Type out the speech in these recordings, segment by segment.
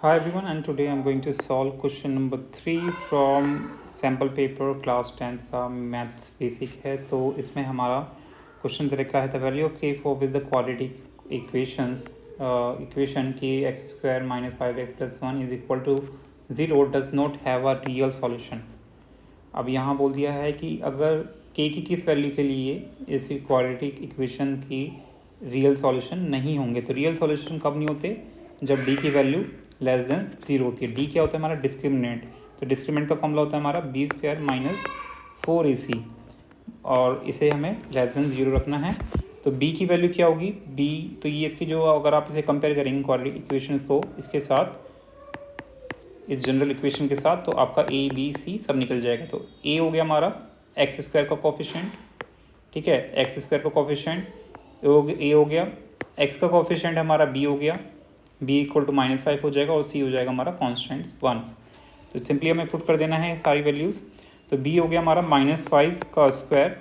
Hi everyone, and today I'm going to solve question number 3 from sample paper class 10th का maths basic है। तो इसमें हमारा question दे रखा है the value of K for with the quadratic equation की X square minus 5x+1 is equal to 0 does not have a real solution. अब यहाँ बोल दिया है कि अगर के की किस वैल्यू के लिए इस क्वाड्रेटिक इक्वेशन की रियल सॉल्यूशन नहीं होंगे। तो रियल सॉल्यूशन कब नहीं होते? जब डी की वैल्यू लेस देन 0 होती है। डी क्या होता है हमारा? डिस्क्रिमिनेंट। तो डिस्क्रिमिनेंट का फॉर्मूला होता है हमारा b² माइनस 4ac और इसे हमें लेस देन 0 रखना है। तो b की वैल्यू क्या होगी? b तो ये इसकी जो, अगर आप इसे कंपेयर करेंगे क्वाड्रेटिक इक्वेशन को इसके साथ, इस जनरल इक्वेशन के साथ, तो आपका a b c सब निकल जाएगा। तो a हो गया हमारा एक्स स्क्वायर का कोफिशिएंट, ठीक है, एक्स स्क्वायर का कोफिशिएंट a हो गया, x का कोफिशिएंट हमारा b हो गया, b इक्वल टू -5 हो जाएगा और c हो जाएगा हमारा कॉन्स्टेंट 1। तो सिंपली हमें पुट कर देना है सारी वैल्यूज़। तो b हो गया हमारा -5 का स्क्वायर,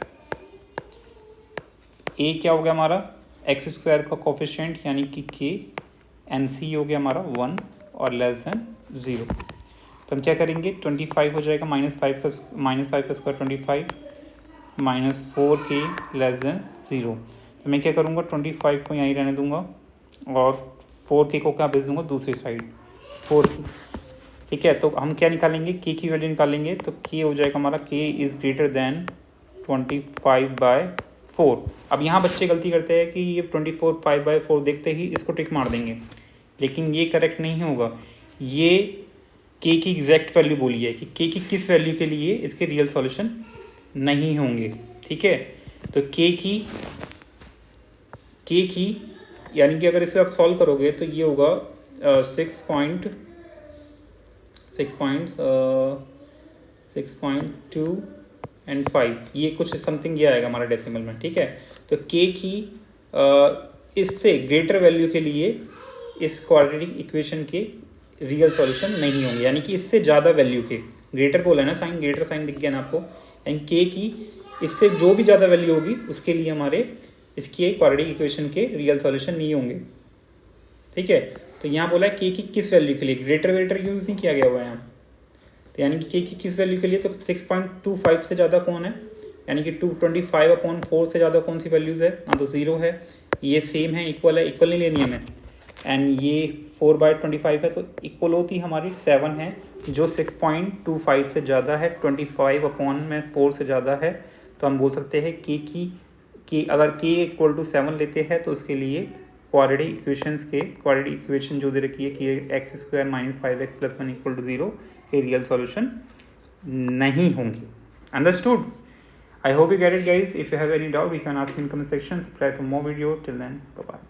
a क्या हो गया हमारा एक्स स्क्वायर का कोफिशिएंट यानी कि k, एंड c हो गया हमारा 1 और लेस देन 0। तो हम क्या करेंगे? 25 हो जाएगा, -5 का square 25 minus 4k less than 0। तो मैं क्या करूँगा? 25 को यहीं रहने दूंगा और 4k को क्या भेज दूंगा दूसरी साइड 4k, ठीक है। तो हम क्या निकालेंगे? k की वैल्यू निकालेंगे। तो k हो जाएगा हमारा k इज़ ग्रेटर देन 25/4। अब यहाँ बच्चे गलती करते हैं कि ये 25/4 देखते ही इसको टिक मार देंगे, लेकिन ये करेक्ट नहीं होगा। ये k की एग्जैक्ट वैल्यू बोली है कि k की किस वैल्यू के लिए इसके रियल सॉल्यूशन नहीं होंगे, ठीक है। तो k की यानी कि अगर इसे आप सॉल्व करोगे तो ये होगा 6.2 एंड 5, ये कुछ समथिंग ये आएगा हमारा डेसिमल में, ठीक है। तो k की इससे ग्रेटर वैल्यू के लिए इस क्वाड्रेटिक इक्वेशन के रियल सॉल्यूशन नहीं होंगे, यानी कि इससे ज़्यादा वैल्यू के, ग्रेटर बोला है ना साइन, ग्रेटर साइन दिख गया ना आपको, यानी k की इससे जो भी ज़्यादा वैल्यू होगी उसके लिए हमारे इसकी क्वाड्रेटिक इक्वेशन के रियल सॉल्यूशन नहीं होंगे, ठीक है। तो यहाँ बोला है k की किस वैल्यू के लिए, ग्रेटर यूज़ नहीं किया गया हुआ है यहाँ। तो यानी कि k की किस वैल्यू के लिए, तो 6.25 से ज़्यादा कौन है, यानी कि 225/4 से ज़्यादा कौन सी वैल्यूज़ है ना? तो 0 है, ये सेम है, इक्वल है, इक्वल नहीं लेनी हमें, एंड ये 4/25 है, तो इक्वल होती हमारी 7 है, जो 6.25 से ज़्यादा है, 25/4 से ज़्यादा है। तो हम बोल सकते हैं कि अगर k इक्वल टू 7 लेते हैं तो उसके लिए क्वाड्रेटिक इक्वेशन जो दे रखी है कि x² minus 5x+1 equal to 0 के रियल सॉल्यूशन नहीं होंगे। Understood? I hope you get it guys. If you have any doubt you can ask me in comment section. Subscribe for more video. Till then, bye bye.